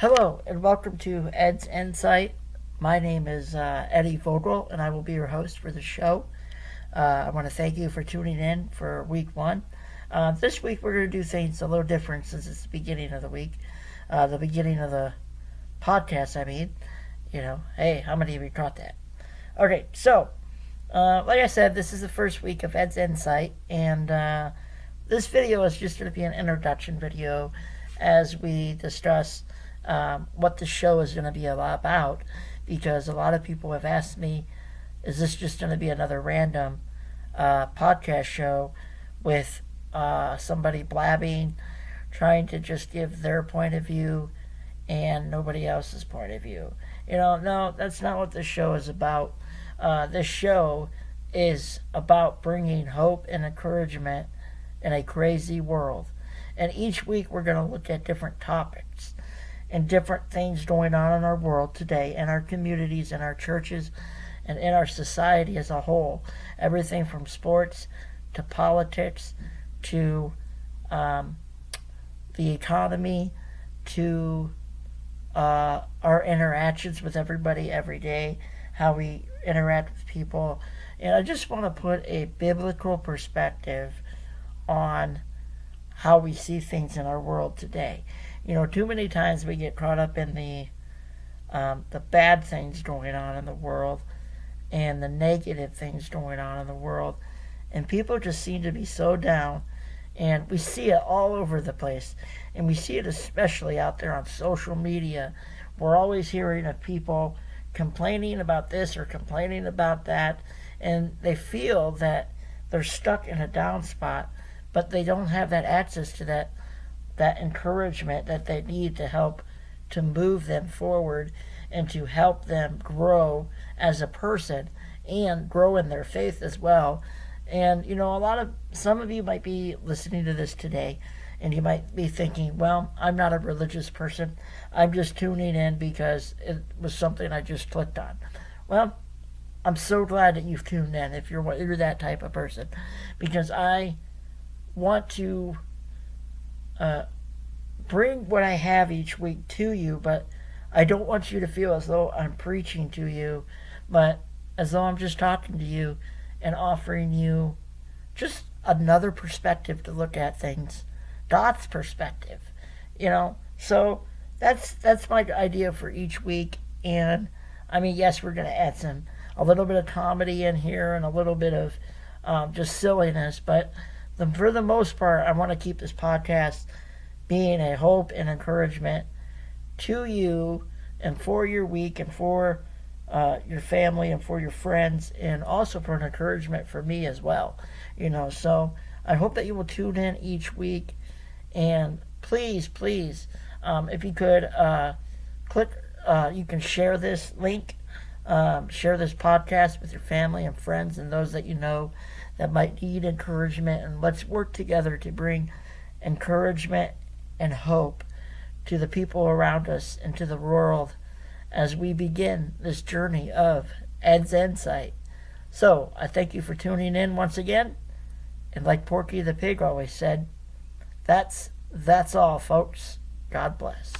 Hello and welcome to EdsInsight. My name is Eddie Vogel and I will be your host for the show. I want to thank you for tuning in for week one. This week we're going to do things a little different since it's the beginning of the week. The beginning of the podcast, I mean. Hey, how many of you caught that? Okay, so, like I said, this is the first week of EdsInsight, and this video is just going to be an introduction video as we discuss what the show is going to be about, because a lot of people have asked me, is this just going to be another random podcast show with somebody blabbing, trying to just give their point of view and nobody else's point of view? No, that's not what this show is about. This show is about bringing hope and encouragement in a crazy world. And each week we're going to look at different topics and different things going on in our world today, in our communities, in our churches, and in our society as a whole. Everything from sports to politics to the economy to our interactions with everybody every day, how we interact with people. And I just want to put a biblical perspective on how we see things in our world today. Too many times we get caught up in the bad things going on in the world and the negative things going on in the world, and people just seem to be so down, and we see it all over the place, and we see it especially out there on social media. We're always hearing of people complaining about this or complaining about that, and they feel that they're stuck in a down spot, but they don't have that access to that encouragement that they need to help to move them forward and to help them grow as a person and grow in their faith as well. And some of you might be listening to this today and you might be thinking, well, I'm not a religious person. I'm just tuning in because it was something I just clicked on. Well, I'm so glad that you've tuned in if you're that type of person, because I want to bring what I have each week to you, but I don't want you to feel as though I'm preaching to you, but as though I'm just talking to you and offering you just another perspective to look at things, God's perspective, So that's my idea for each week. And I mean, yes, we're going to add a little bit of comedy in here and a little bit of just silliness, but for the most part, I want to keep this podcast being a hope and encouragement to you and for your week and for your family and for your friends, and also for an encouragement for me as well. So I hope that you will tune in each week, and please, if you could you can share this link, share this podcast with your family and friends and those that you know that might need encouragement, and let's work together to bring encouragement and hope to the people around us and to the world as we begin this journey of EdsInsight. So I thank you for tuning in once again, and like Porky the Pig always said, that's all, folks. God bless.